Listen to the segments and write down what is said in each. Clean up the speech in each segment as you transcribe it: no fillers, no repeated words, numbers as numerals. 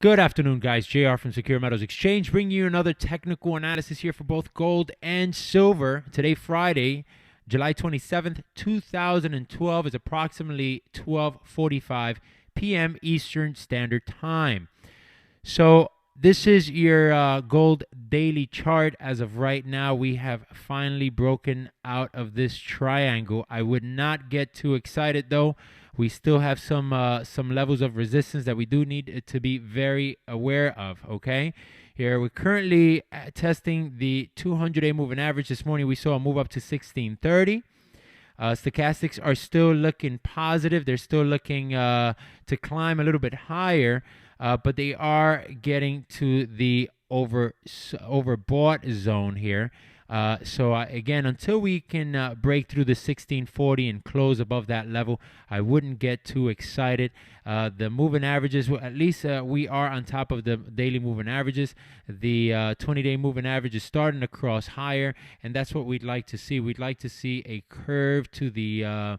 Good afternoon, guys. JR from Secure Metals Exchange bringing you another technical analysis here for both gold and silver. Today, Friday, July 27th, 2012 is approximately 12:45 p.m. Eastern Standard Time. So this is your gold daily chart. As of right now, we have finally broken out of this triangle. I would not get too excited though. We still have some levels of resistance that we do need to be very aware of. Okay, here we're currently testing the 200-day moving average. This morning we saw a move up to 1630. Stochastics are still looking positive. They're still looking to climb a little bit higher, but they are getting to the overbought zone here. So again, until we can break through the 1640 and close above that level, I wouldn't get too excited. The moving averages, well, at least we are on top of the daily moving averages. The 20-day moving average is starting to cross higher, and that's what we'd like to see. We'd like to see a curve to the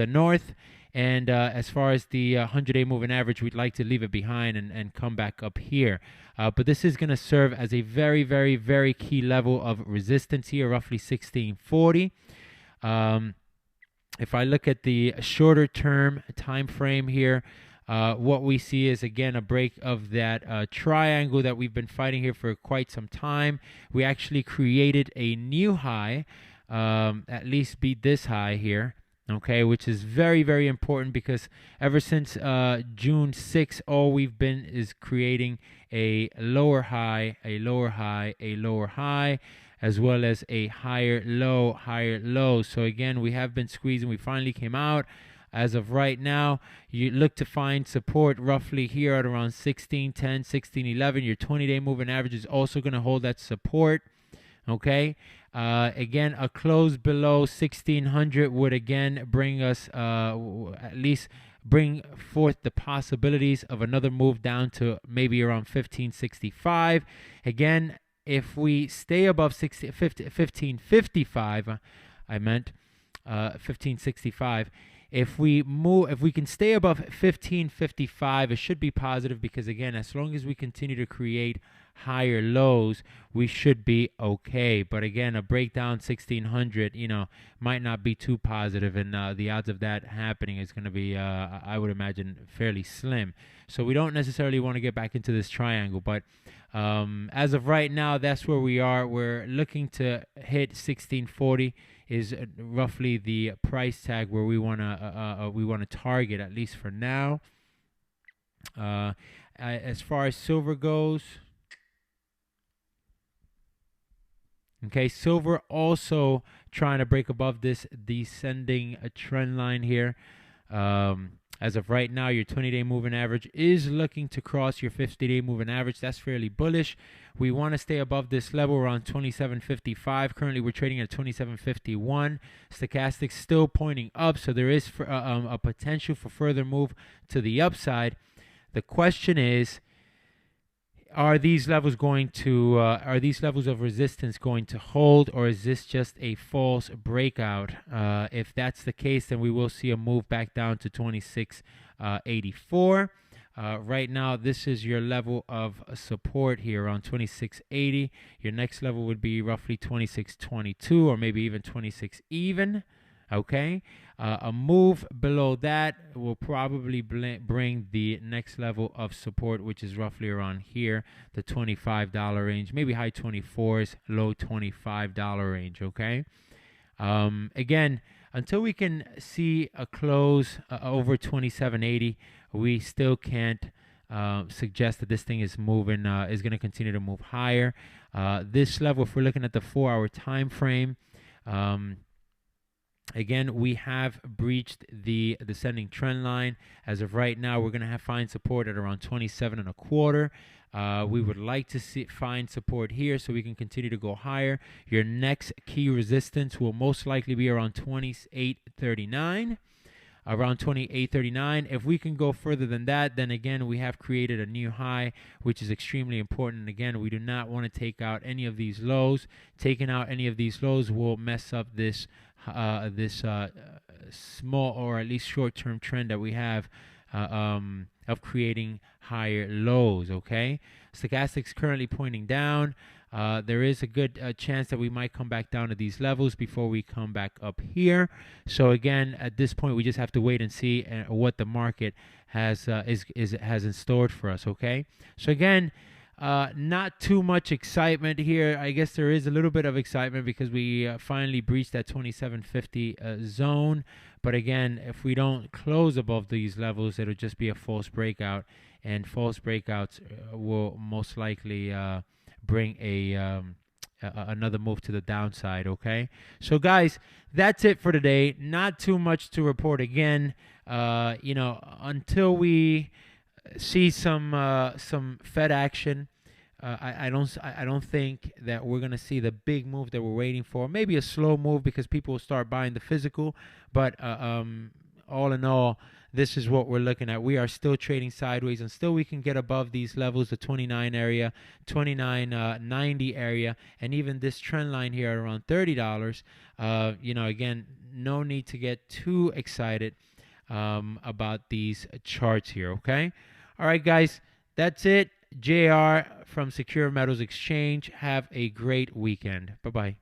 north. And as far as the 100-day moving average, we'd like to leave it behind and come back up here. But this is going to serve as a very, very, very key level of resistance here, roughly 1640. If I look at the shorter term time frame here, what we see is, again, a break of that triangle that we've been fighting here for quite some time. We actually created a new high, at least beat this high here. Okay, which is very, very important because ever since June 6th, all we've been is creating a lower high, a lower high, a lower high, as well as a higher low, higher low. So again, we have been squeezing. We finally came out. As of right now, you look to find support roughly here at around 1610, 1611. Your 20-day moving average is also going to hold that support. Okay. Again, a close below 1600 would again bring us, at least bring forth the possibilities of another move down to maybe around 1565. Again, if we stay above 1555, I meant 1565. If we can stay above 1555, it should be positive because, again, as long as we continue to create higher lows, we should be okay. But again, a breakdown 1600, might not be too positive, and the odds of that happening is going to be, I would imagine, fairly slim. So we don't necessarily want to get back into this triangle, but as of right now, that's where we are. We're looking to hit 1640 is roughly the price tag where we want to target, at least for now. As far as silver goes, okay, silver also trying to break above this descending trend line here. As of right now, your 20-day moving average is looking to cross your 50-day moving average. That's fairly bullish. We want to stay above this level around 2755. Currently, we're trading at 2751. Stochastics still pointing up, so there is a potential for further move to the upside. The question is, are these levels of resistance going to hold, or is this just a false breakout? If that's the case, then we will see a move back down to 2684. Right now, this is your level of support here around 2680. Your next level would be roughly 2622 or maybe even 26 even. Okay, a move below that will probably bring the next level of support, which is roughly around here, the $25 range, maybe high 24s, low $25 range. Okay, again, until we can see a close over 2780, we still can't suggest that this thing is moving, is going to continue to move higher. This level, if we're looking at the 4-hour time frame, again, we have breached the descending trend line. As of right now, we're going to find support at around 27.25. We would like to find support here so we can continue to go higher. Your next key resistance will most likely be around 2839. Around 2839. If we can go further than that, then again, we have created a new high, which is extremely important. And again, we do not want to take out any of these lows. Taking out any of these lows will mess up this small or at least short-term trend that we have of creating higher lows, okay? Stochastics currently pointing down. There is a good chance that we might come back down to these levels before we come back up here. So again, at this point, we just have to wait and see what the market has has in store for us, okay? So again, not too much excitement here. I guess there is a little bit of excitement because we finally breached that 2750 zone. But again, if we don't close above these levels, it'll just be a false breakout. And false breakouts will most likely bring another move to the downside, okay? So, guys, that's it for today. Not too much to report again. Until we see some Fed action. I don't think that we're gonna see the big move that we're waiting for. Maybe a slow move because people will start buying the physical. But all in all, this is what we're looking at. We are still trading sideways, and still we can get above these levels, the 29 area, 29.90 area, and even this trend line here at around $30. Again, no need to get too excited about these charts here, okay? All right, guys, that's it. JR from Secure Metals Exchange. Have a great weekend. Bye-bye.